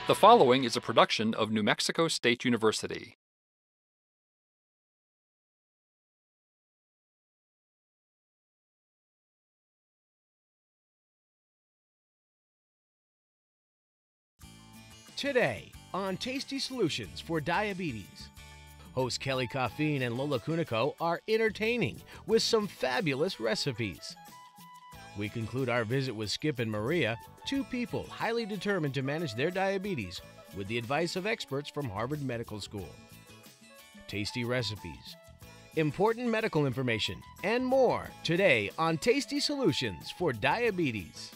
The following is a production of New Mexico State University. Today on Tasty Solutions for Diabetes. Hosts Kelly Caffeine and Lola Cunico are entertaining with some fabulous recipes. We conclude our visit with Skip and Maria, two people highly determined to manage their diabetes with the advice of experts from Harvard Medical School. Tasty recipes, important medical information, and more today on Tasty Solutions for Diabetes.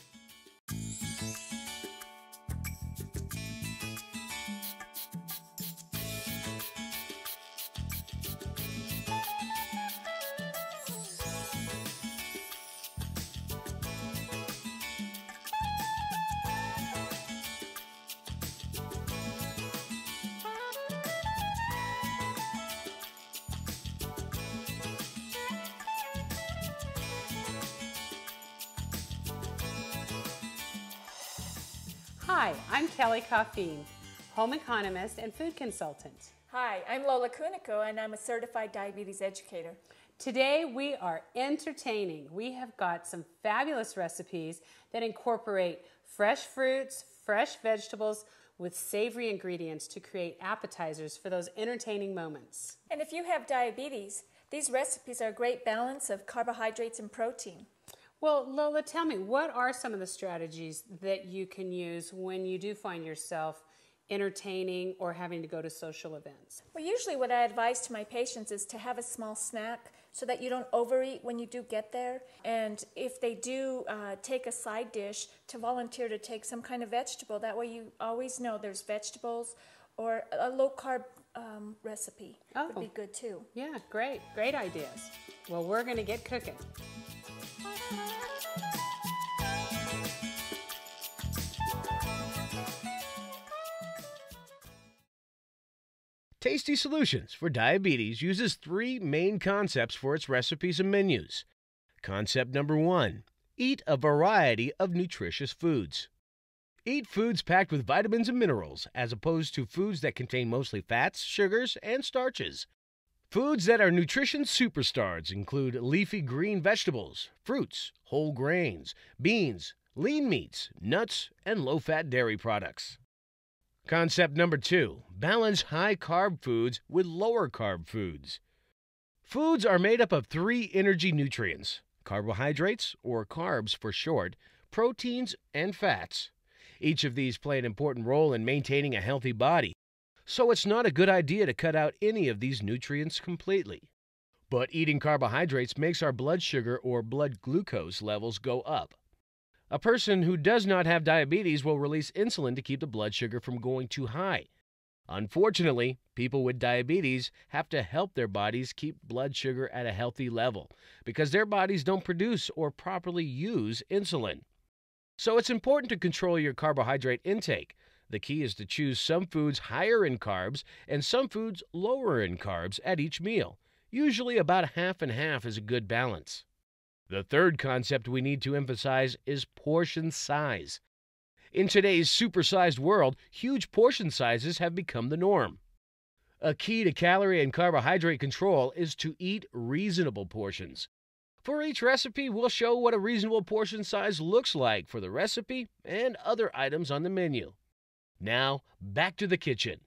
Hi, I'm Kelly Caffeine, home economist and food consultant. Hi, I'm Lola Cunico and I'm a certified diabetes educator. Today we are entertaining. We have got some fabulous recipes that incorporate fresh fruits, fresh vegetables with savory ingredients to create appetizers for those entertaining moments. And if you have diabetes, these recipes are a great balance of carbohydrates and protein. Well, Lola, tell me, what are some of the strategies that you can use when you do find yourself entertaining or having to go to social events? Well, usually what I advise to my patients is to have a small snack so that you don't overeat when you do get there. And if they do take a side dish, to volunteer to take some kind of vegetable. That way you always know there's vegetables, or a low-carb recipe would be good too. Yeah, great ideas. Well, we're going to get cooking. Tasty Solutions for Diabetes uses three main concepts for its recipes and menus. Concept number one, eat a variety of nutritious foods. Eat foods packed with vitamins and minerals, as opposed to foods that contain mostly fats, sugars, and starches. Foods that are nutrition superstars include leafy green vegetables, fruits, whole grains, beans, lean meats, nuts, and low-fat dairy products. Concept number two, balance high-carb foods with lower-carb foods. Foods are made up of three energy nutrients: carbohydrates, or carbs for short, proteins, and fats. Each of these play an important role in maintaining a healthy body, so it's not a good idea to cut out any of these nutrients completely. But eating carbohydrates makes our blood sugar or blood glucose levels go up. A person who does not have diabetes will release insulin to keep the blood sugar from going too high. Unfortunately, people with diabetes have to help their bodies keep blood sugar at a healthy level because their bodies don't produce or properly use insulin. So it's important to control your carbohydrate intake. The key is to choose some foods higher in carbs and some foods lower in carbs at each meal. Usually about half and half is a good balance. The third concept we need to emphasize is portion size. In today's supersized world, huge portion sizes have become the norm. A key to calorie and carbohydrate control is to eat reasonable portions. For each recipe, we'll show what a reasonable portion size looks like for the recipe and other items on the menu. Now, back to the kitchen.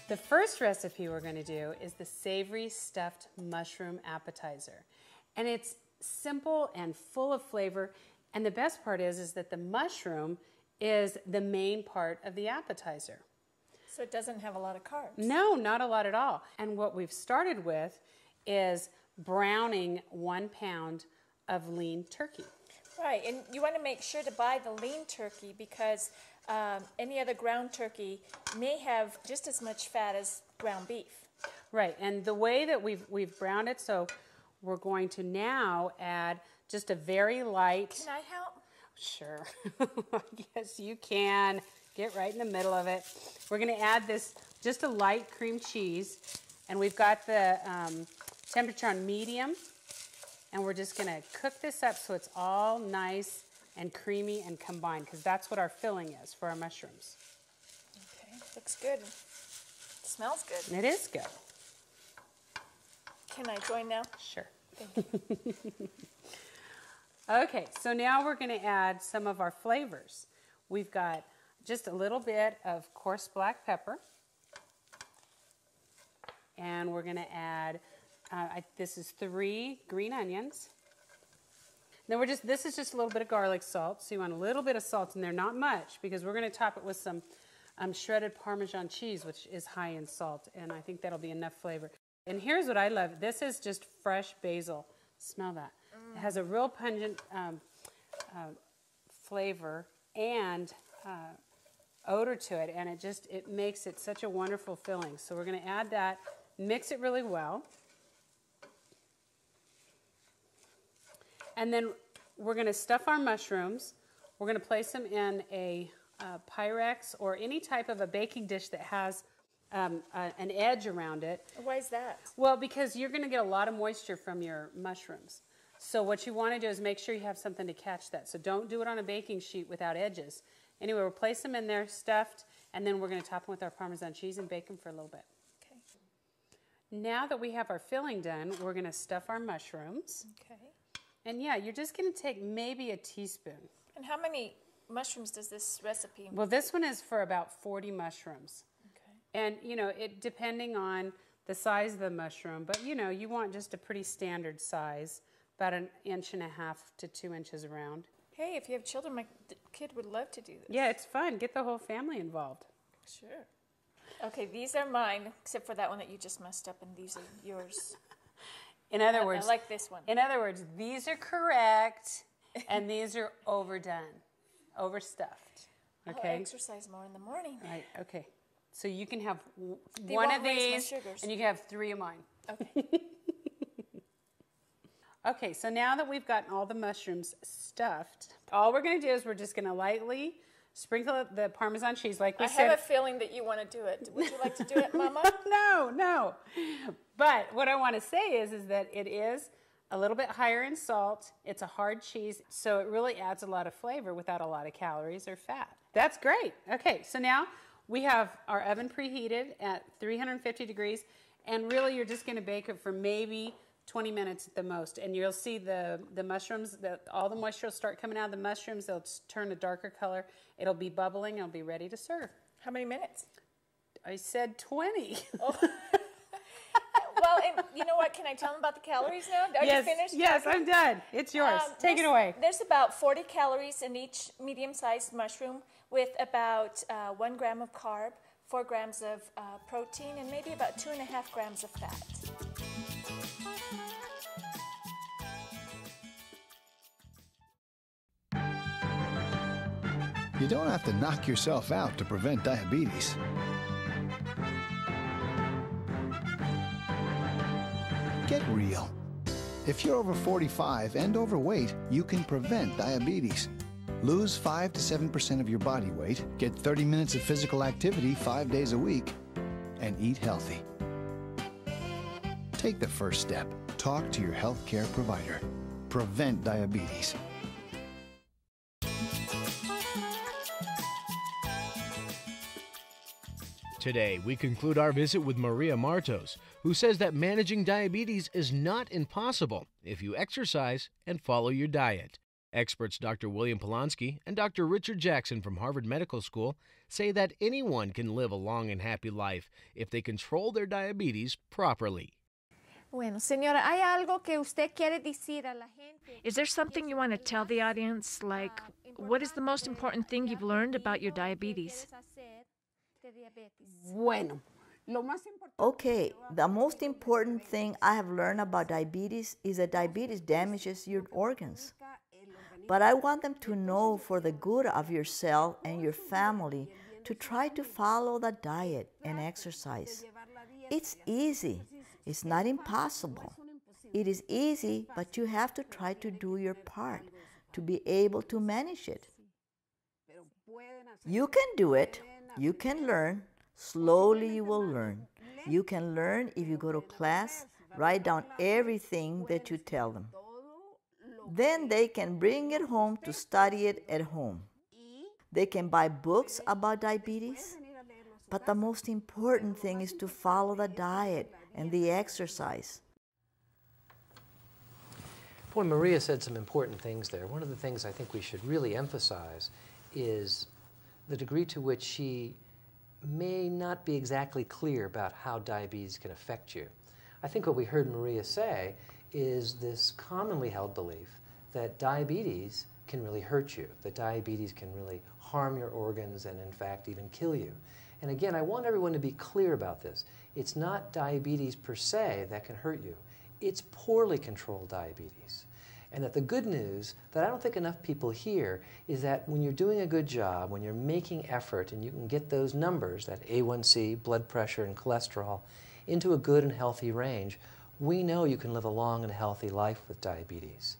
The first recipe we're going to do is the savory stuffed mushroom appetizer. And it's simple and full of flavor. And the best part is that the mushroom is the main part of the appetizer. So it doesn't have a lot of carbs. No, not a lot at all. And what we've started with is browning 1 pound of lean turkey. Right, and you want to make sure to buy the lean turkey because any other ground turkey may have just as much fat as ground beef. Right, and the way that we've browned it, so we're going to now add just a very light... Can I help? Sure. Yes, you can. Get right in the middle of it. We're going to add this, just a light cream cheese, and we've got the temperature on medium. And we're just gonna cook this up so it's all nice and creamy and combined, because that's what our filling is for our mushrooms. Okay, looks good. Smells good. It is good. Can I join now? Sure. Thank you. Okay, so now we're gonna add some of our flavors. We've got just a little bit of coarse black pepper. And we're gonna add, this is 3 green onions. Then this is just a little bit of garlic salt. So you want a little bit of salt in there, not much, because we're gonna top it with some shredded Parmesan cheese, which is high in salt, and I think that'll be enough flavor. And here's what I love. This is just fresh basil. Smell that. It has a real pungent flavor and odor to it, and it makes it such a wonderful filling. So we're gonna add that, mix it really well. And then we're gonna stuff our mushrooms. We're gonna place them in a Pyrex or any type of a baking dish that has an edge around it. Why is that? Well, because you're going to get a lot of moisture from your mushrooms. So what you want to do is make sure you have something to catch that. So don't do it on a baking sheet without edges. Anyway, we'll place them in there stuffed, and then we're going to top them with our Parmesan cheese and bake them for a little bit. Okay. Now that we have our filling done, we're going to stuff our mushrooms. Okay. And yeah, you're just going to take maybe a teaspoon. And how many mushrooms does this recipe? Well, this one is for about 40 mushrooms. Okay. And, you know, depending on the size of the mushroom, but, you know, you want just a pretty standard size, about 1.5 inches to 2 inches around. Hey, if you have children, my kid would love to do this. Yeah, it's fun. Get the whole family involved. Sure. Okay, these are mine, except for that one that you just messed up, and these are yours. In other words, I like this one. In other words, these are correct, and these are overdone, overstuffed. Okay. I'll exercise more in the morning. Right. Okay. So you can have They one won't of raise my these, sugars. and you can have 3 of mine. Okay. Okay. So now that we've gotten all the mushrooms stuffed, all we're going to do is we're just going to lightly sprinkle the Parmesan cheese, like we said. I have a feeling that you want to do it. Would you like to do it, Mama? No. But what I want to say is that it is a little bit higher in salt. It's a hard cheese, so it really adds a lot of flavor without a lot of calories or fat. That's great. Okay, so now we have our oven preheated at 350 degrees, and really you're just going to bake it for maybe 20 minutes at the most, and you'll see the mushrooms, all the moisture will start coming out of the mushrooms. They'll turn a darker color. It'll be bubbling. It'll be ready to serve. How many minutes? I said 20. Oh. Well, and you know what? Can I tell them about the calories now? Are you finished? Yes, I'm done. It's yours. Take it away. There's about 40 calories in each medium-sized mushroom, with about 1 gram of carb, 4 grams of protein, and maybe about 2.5 grams of fat. You don't have to knock yourself out to prevent diabetes. Get real. If you're over 45 and overweight, you can prevent diabetes. Lose 5 to 7% of your body weight, get 30 minutes of physical activity 5 days a week, and eat healthy. Take the first step. Talk to your healthcare provider. Prevent diabetes. Today, we conclude our visit with Maria Martos, who says that managing diabetes is not impossible if you exercise and follow your diet. Experts Dr. William Polonsky and Dr. Richard Jackson from Harvard Medical School say that anyone can live a long and happy life if they control their diabetes properly. Bueno, señora, ¿hay algo que usted quiere decir a la gente? Is there something you want to tell the audience, like what is the most important thing you've learned about your diabetes? Bueno, Okay, the most important thing I have learned about diabetes is that diabetes damages your organs. But I want them to know, for the good of yourself and your family, to try to follow the diet and exercise. It's easy. It's not impossible. It is easy, but you have to try to do your part to be able to manage it. You can do it. You can learn. Slowly you will learn. You can learn if you go to class, write down everything that you tell them. Then they can bring it home to study it at home. They can buy books about diabetes, but the most important thing is to follow the diet and the exercise. Boy, Maria said some important things there. One of the things I think we should really emphasize is the degree to which she may not be exactly clear about how diabetes can affect you. I think what we heard Maria say is this commonly held belief that diabetes can really hurt you, that diabetes can really harm your organs and in fact even kill you. And again, I want everyone to be clear about this. It's not diabetes per se that can hurt you. It's poorly controlled diabetes. And that the good news that I don't think enough people hear is that when you're doing a good job, when you're making effort and you can get those numbers, that A1C, blood pressure, and cholesterol, into a good and healthy range, we know you can live a long and healthy life with diabetes.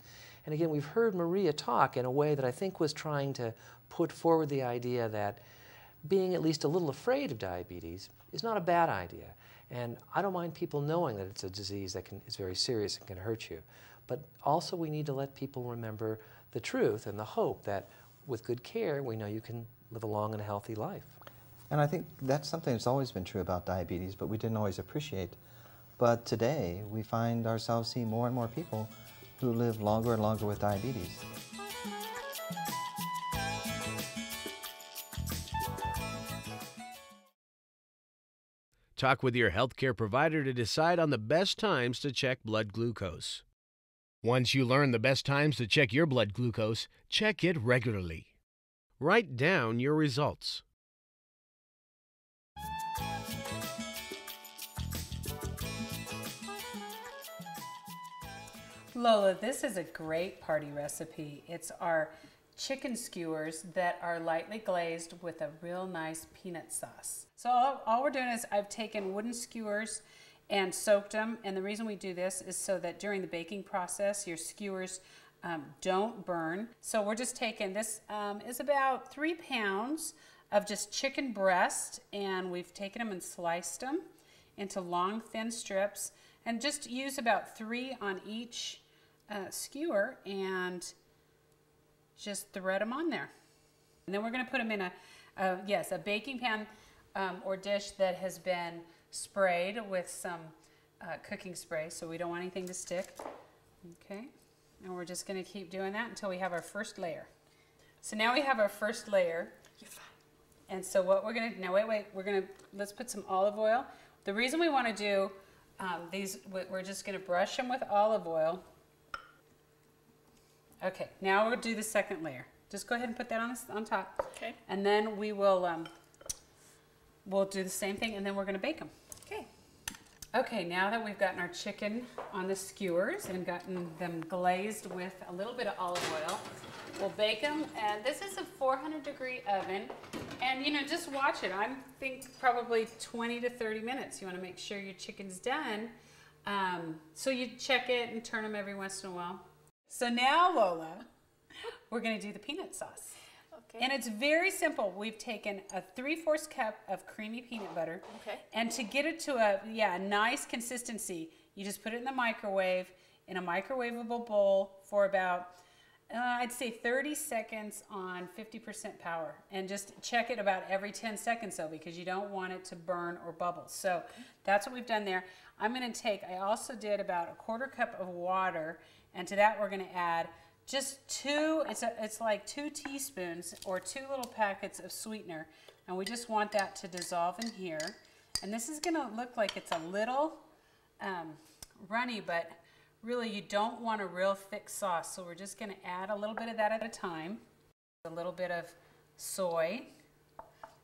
And again, we've heard Maria talk in a way that I think was trying to put forward the idea that being at least a little afraid of diabetes is not a bad idea. And I don't mind people knowing that it's a disease that is very serious and can hurt you. But also we need to let people remember the truth and the hope that with good care, we know you can live a long and healthy life. And I think that's something that's always been true about diabetes, but we didn't always appreciate. But today, we find ourselves seeing more and more people who live longer and longer with diabetes. Talk with your healthcare provider to decide on the best times to check blood glucose. Once you learn the best times to check your blood glucose, check it regularly. Write down your results. Lola, this is a great party recipe. It's our chicken skewers that are lightly glazed with a real nice peanut sauce. So all we're doing is I've taken wooden skewers and soaked them, and the reason we do this is so that during the baking process your skewers don't burn. So we're just taking, this is about 3 pounds of just chicken breast, and we've taken them and sliced them into long thin strips, and just use about 3 on each skewer and just thread them on there. And then we're going to put them in a baking pan or dish that has been sprayed with some cooking spray, so we don't want anything to stick. Okay, and we're just going to keep doing that until we have our first layer. So now we have our first layer. You're fine. And so what we're going to, now wait, let's put some olive oil. The reason we want to do these, we're just going to brush them with olive oil. Okay, now we'll do the second layer. Just go ahead and put that on top. Okay. And then we will we'll do the same thing, and then we're going to bake them. Okay. Okay, now that we've gotten our chicken on the skewers and gotten them glazed with a little bit of olive oil, we'll bake them. And this is a 400-degree oven. And, you know, just watch it. I think probably 20 to 30 minutes. You want to make sure your chicken's done. So you check it and turn them every once in a while. So now, Lola, we're going to do the peanut sauce. Okay. And it's very simple. We've taken a 3/4 cup of creamy peanut butter. Okay. And to get it to a nice consistency, you just put it in the microwave, in a microwavable bowl for about, I'd say 30 seconds on 50% power. And just check it about every 10 seconds though, because you don't want it to burn or bubble. So that's what we've done there. I'm going to take, I also did about a 1/4 cup of water, and to that we're going to add just 2, it's like 2 teaspoons or 2 little packets of sweetener. And we just want that to dissolve in here. And this is going to look like it's a little runny, but really you don't want a real thick sauce. So we're just going to add a little bit of that at a time. A little bit of soy.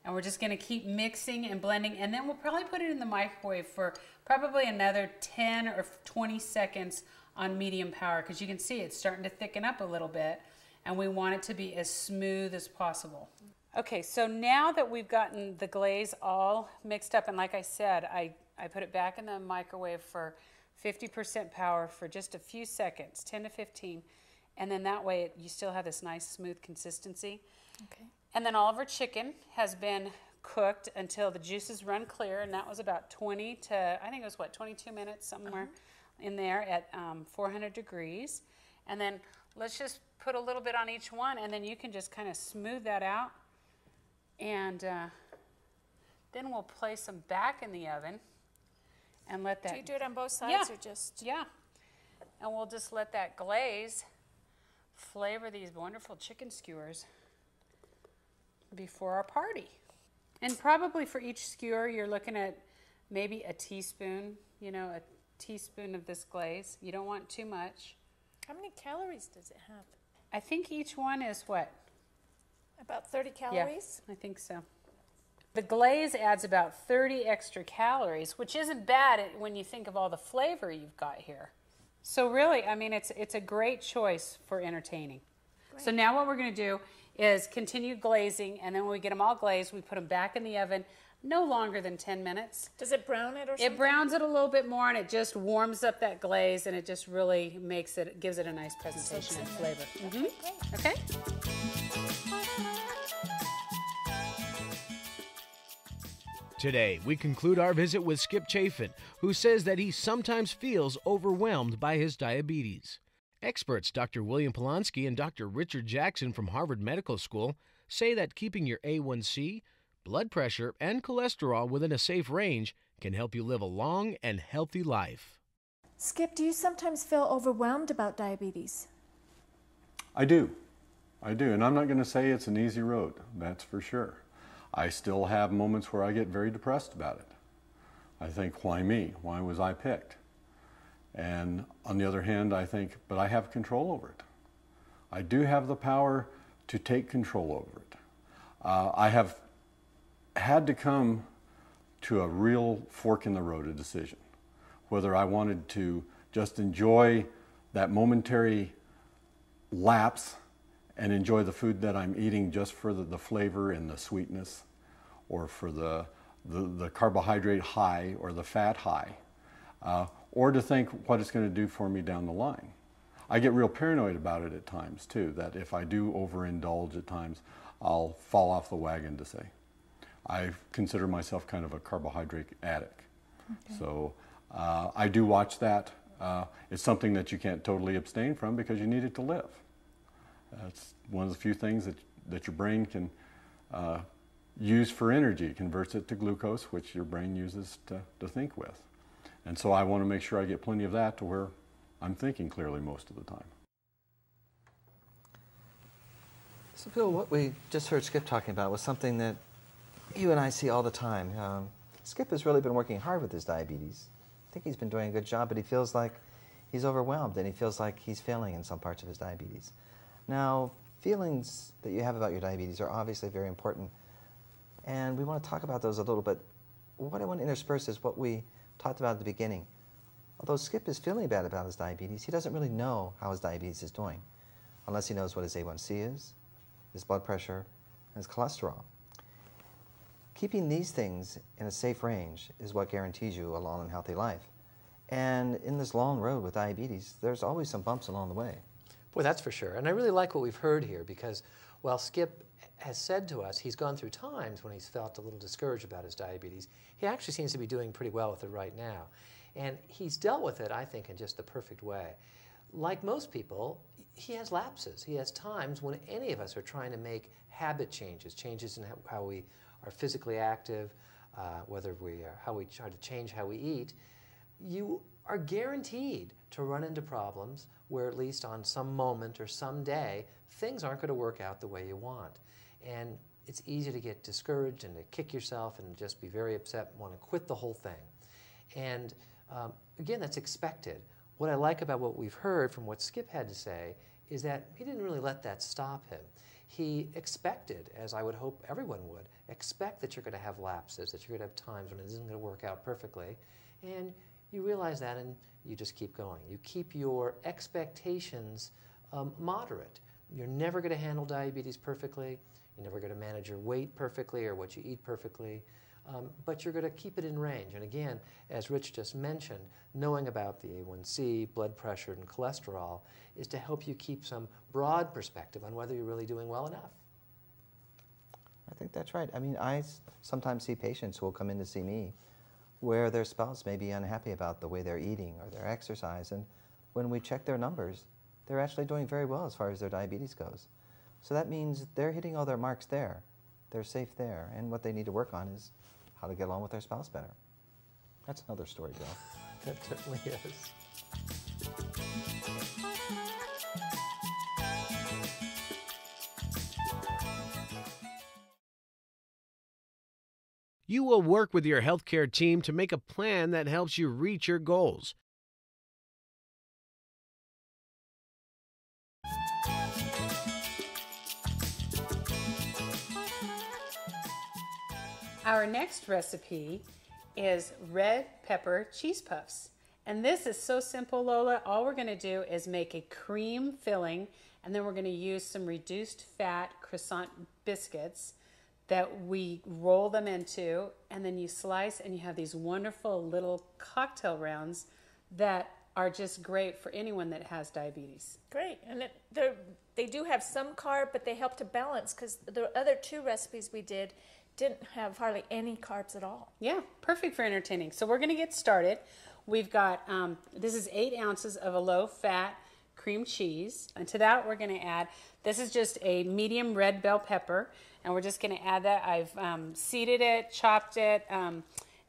And we're just going to keep mixing and blending. And then we'll probably put it in the microwave for probably another 10 or 20 seconds on medium power, because you can see it's starting to thicken up a little bit, and we want it to be as smooth as possible. Okay, so now that we've gotten the glaze all mixed up, and like I said, I put it back in the microwave for 50% power for just a few seconds, 10 to 15, and then that way you still have this nice smooth consistency. Okay. And then all of our chicken has been cooked until the juices run clear, and that was about 20 to, I think it was what, 22 minutes somewhere in there at 400 degrees. And then let's just put a little bit on each one, and then you can just kind of smooth that out. And then we'll place them back in the oven and let that... Do you do it on both sides or just... Yeah. And we'll just let that glaze flavor these wonderful chicken skewers before our party. And probably for each skewer, you're looking at maybe a teaspoon, you know, a teaspoon of this glaze. You don't want too much. How many calories does it have? I think each one is what? About 30 calories? Yeah, I think so. The glaze adds about 30 extra calories, which isn't bad when you think of all the flavor you've got here. So really, I mean, it's a great choice for entertaining. Great. So now what we're going to do is continue glazing, and then when we get them all glazed, we put them back in the oven no longer than 10 minutes. Does it brown it or something? It browns it a little bit more, and it just warms up that glaze, and it just really makes it, gives it a nice presentation and flavor. Okay? Today, we conclude our visit with Skip Chafin, who says that he sometimes feels overwhelmed by his diabetes. Experts Dr. William Polonsky and Dr. Richard Jackson from Harvard Medical School say that keeping your A1C, blood pressure, and cholesterol within a safe range can help you live a long and healthy life. Skip, do you sometimes feel overwhelmed about diabetes? I do. And I'm not going to say it's an easy road, that's for sure. I still have moments where I get very depressed about it. I think, why me? Why was I picked? And on the other hand, I think, but I have control over it. I do have the power to take control over it. I have had to come to a real fork in the road, a decision, whether I wanted to just enjoy that momentary lapse and enjoy the food that I'm eating just for the flavor and the sweetness, or for the carbohydrate high or the fat high, or to think what it's going to do for me down the line. I get real paranoid about it at times too, that if I do overindulge at times, I'll fall off the wagon, to say. I consider myself kind of a carbohydrate addict. Okay. So I do watch that. It's something that you can't totally abstain from because you need it to live. That's one of the few things that your brain can use for energy. It converts it to glucose, which your brain uses to think with. And so I want to make sure I get plenty of that to where I'm thinking clearly most of the time. So Bill, what we just heard Skip talking about was something that you and I see all the time. Skip has really been working hard with his diabetes. I think he's been doing a good job, but he feels like he's overwhelmed and he feels like he's failing in some parts of his diabetes. Now, feelings that you have about your diabetes are obviously very important, and we want to talk about those a little bit. What I want to intersperse is what we talked about at the beginning. Although Skip is feeling bad about his diabetes, he doesn't really know how his diabetes is doing, unless he knows what his A1C is, his blood pressure, and his cholesterol. Keeping these things in a safe range is what guarantees you a long and healthy life. And in this long road with diabetes, there's always some bumps along the way. Boy, that's for sure. And I really like what we've heard here, because while Skip has said to us he's gone through times when he's felt a little discouraged about his diabetes, he actually seems to be doing pretty well with it right now. And he's dealt with it, I think, in just the perfect way. Like most people, he has lapses. He has times when any of us are trying to make habit changes, changes in how we are physically active, how we try to change how we eat. You are guaranteed to run into problems where, at least on some moment or some day, things aren't going to work out the way you want. And it's easy to get discouraged and to kick yourself and just be very upset and want to quit the whole thing. And again, that's expected. What I like about what we've heard from what Skip had to say is that he didn't really let that stop him. He expected, as I would hope everyone would, expect that you're going to have lapses, that you're going to have times when it isn't going to work out perfectly. And you realize that and you just keep going. You keep your expectations moderate. You're never going to handle diabetes perfectly. You're never going to manage your weight perfectly or what you eat perfectly. But you're going to keep it in range. And again, as Rich just mentioned, knowing about the A1C, blood pressure, and cholesterol is to help you keep some broad perspective on whether you're really doing well enough. I think that's right. I mean, I sometimes see patients who will come in to see me where their spouse may be unhappy about the way they're eating or their exercise, and when we check their numbers, they're actually doing very well as far as their diabetes goes. So that means they're hitting all their marks there. They're safe there. And what they need to work on is how to get along with their spouse better. That's another story, Bill. That certainly is. You will work with your healthcare team to make a plan that helps you reach your goals. Our next recipe is red pepper cheese puffs. And this is so simple, Lola. All we're going to do is make a cream filling, and then we're going to use some reduced fat croissant biscuits that we roll them into, and then you slice, and you have these wonderful little cocktail rounds that are just great for anyone that has diabetes. Great. And they do have some carb, but they help to balance, because the other two recipes we did didn't have hardly any carbs at all. Yeah, perfect for entertaining. So we're going to get started. We've got, this is 8 ounces of a low-fat cream cheese. And to that, we're going to add, this is just a medium red bell pepper, and we're just going to add that. I've seeded it, chopped it,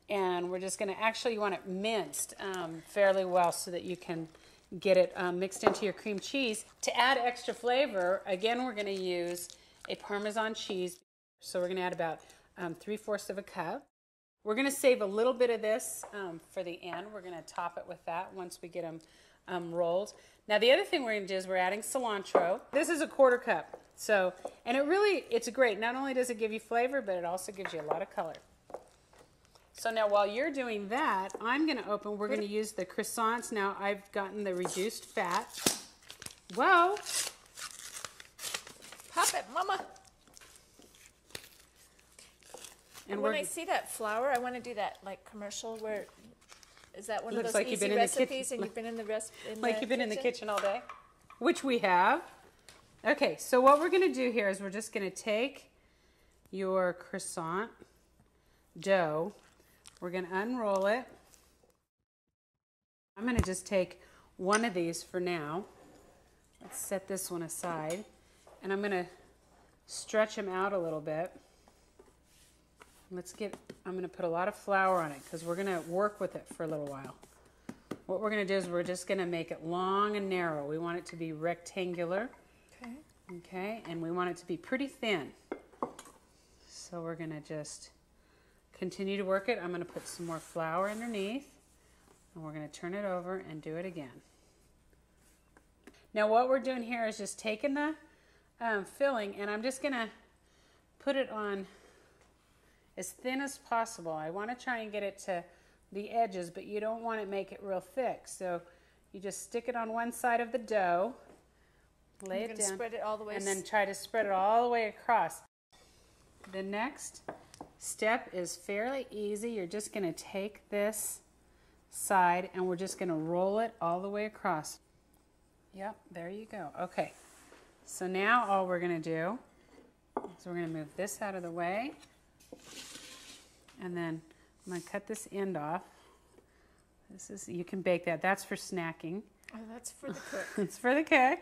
and we're just going to, actually you want it minced fairly well so that you can get it mixed into your cream cheese. To add extra flavor, again, we're going to use a Parmesan cheese. So we're going to add about 3/4 of a cup. We're going to save a little bit of this for the end. We're going to top it with that once we get them rolled. Now the other thing we're going to do is we're adding cilantro. This is a 1/4 cup. So, and it's great. Not only does it give you flavor, but it also gives you a lot of color. So now while you're doing that, I'm going to we're going to use the croissants. Now I've gotten the reduced fat. Whoa. Pop it, Mama. And when I see that flour, I want to do that like commercial where, is that one of those easy recipes and you've been in the like you've been in the kitchen all day? Which we have. Okay, so what we're going to do here is we're just going to take your croissant dough. We're going to unroll it. I'm going to just take one of these for now. Let's set this one aside. And I'm going to stretch them out a little bit. I'm going to put a lot of flour on it because we're going to work with it for a little while. What we're going to do is we're just going to make it long and narrow. We want it to be rectangular. Okay. Okay, and we want it to be pretty thin. So we're going to just continue to work it. I'm going to put some more flour underneath, and we're going to turn it over and do it again. Now what we're doing here is just taking the filling, and I'm just going to put it on as thin as possible. I want to try and get it to the edges, but you don't want to make it real thick. So you just stick it on one side of the dough, lay it down, spread it all the way, and then try to spread it all the way across. The next step is fairly easy. You're just going to take this side and we're just going to roll it all the way across. Yep, there you go. Okay, so now all we're going to do is we're going to move this out of the way. And then I'm going to cut this end off. You can bake that. That's for snacking. Oh, that's for the cook. It's for the cook.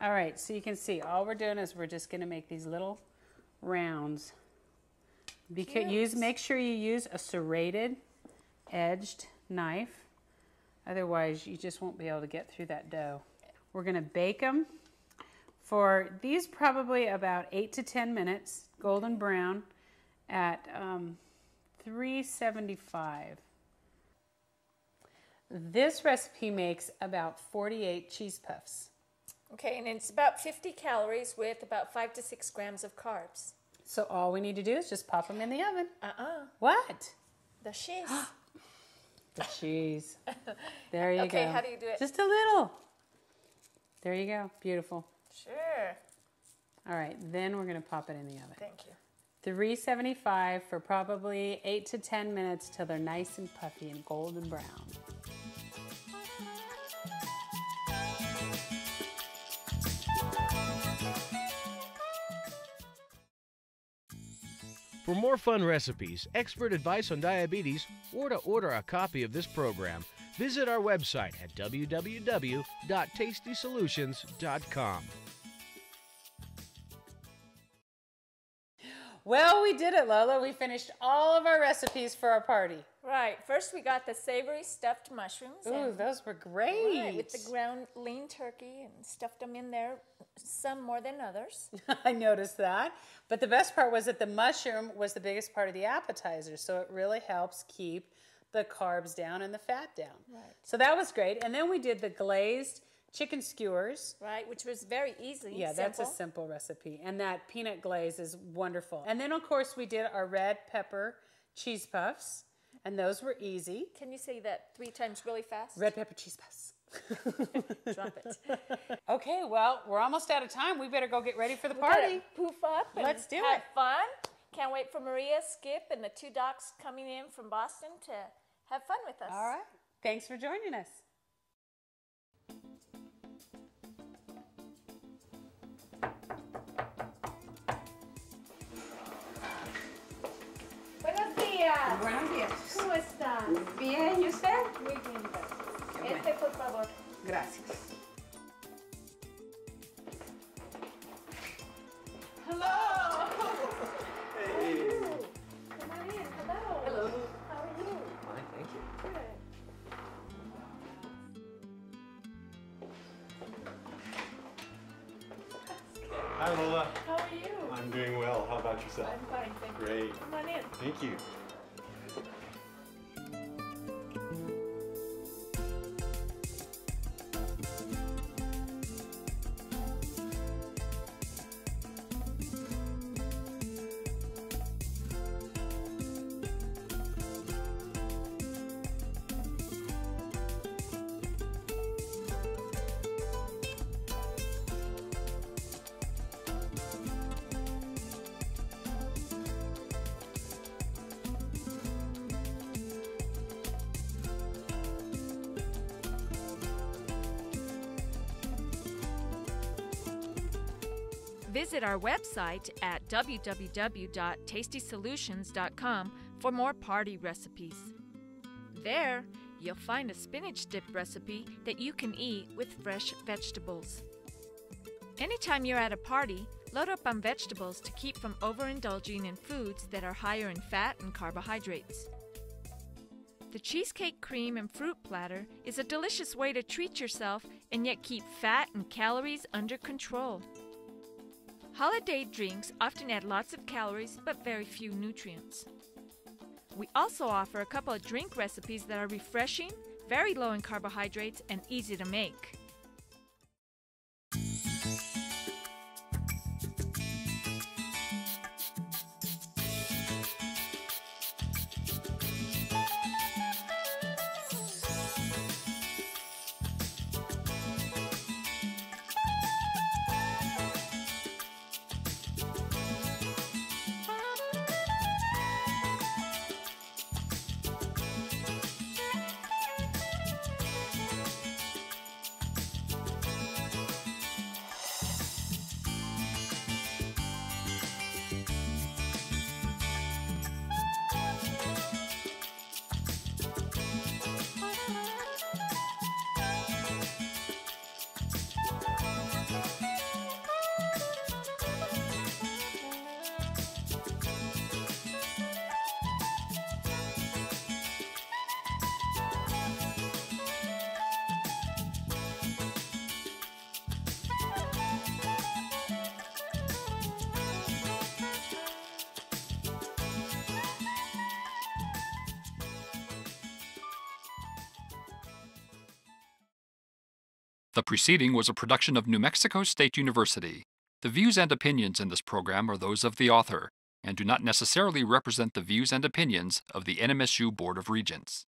All right, so you can see all we're doing is we're just going to make these little rounds. Make sure you use a serrated edged knife. Otherwise, you just won't be able to get through that dough. We're going to bake them for these probably about 8 to 10 minutes, golden brown, at 375. This recipe makes about 48 cheese puffs. Okay, and it's about 50 calories with about 5 to 6 grams of carbs. So all we need to do is just pop them in the oven. What? The cheese. The cheese. There you go. Okay, how do you do it? Just a little. There you go. Beautiful. Sure. All right, then we're going to pop it in the oven. Thank you. 375 for probably 8 to 10 minutes till they're nice and puffy and golden brown. For more fun recipes, expert advice on diabetes, or to order a copy of this program, Visit our website at www.tastysolutions.com. Well, we did it, Lola. We finished all of our recipes for our party. Right. First, we got the savory stuffed mushrooms. Ooh, those were great. Right, with the ground lean turkey and stuffed them in there, some more than others. I noticed that. But the best part was that the mushroom was the biggest part of the appetizer, so it really helps keep the carbs down and the fat down. Right. So that was great. And then we did the glazed chicken skewers. Right, which was very easy. Yeah, simple. that's a simple recipe. And that peanut glaze is wonderful. And then, of course, we did our red pepper cheese puffs, and those were easy. Can you say that 3 times really fast? Red pepper cheese puffs. Drop it. Okay, well, we're almost out of time. We better go get ready for the party. Poof up and Let's do have it. fun. Can't wait for Maria, Skip, and the 2 docs coming in from Boston to have fun with us. All right. Thanks for joining us. Buenos días. Buenos días. ¿Cómo está? Bien, ¿y usted? Muy bien, gracias. Qué bueno. Por favor. Gracias. Hello. Hey. Come on in. Hello. Hello. How are you? Fine, thank you. Good. Hi, Lola. How are you? I'm doing well. How about yourself? I'm fine, thank you. Great. Come on in. Thank you. Visit our website at www.tastysolutions.com for more party recipes. There, you'll find a spinach dip recipe that you can eat with fresh vegetables. Anytime you're at a party, load up on vegetables to keep from overindulging in foods that are higher in fat and carbohydrates. The cheesecake cream and fruit platter is a delicious way to treat yourself and yet keep fat and calories under control. Holiday drinks often add lots of calories but very few nutrients. We also offer a couple of drink recipes that are refreshing, very low in carbohydrates, and easy to make. The preceding was a production of New Mexico State University. The views and opinions in this program are those of the author and do not necessarily represent the views and opinions of the NMSU Board of Regents.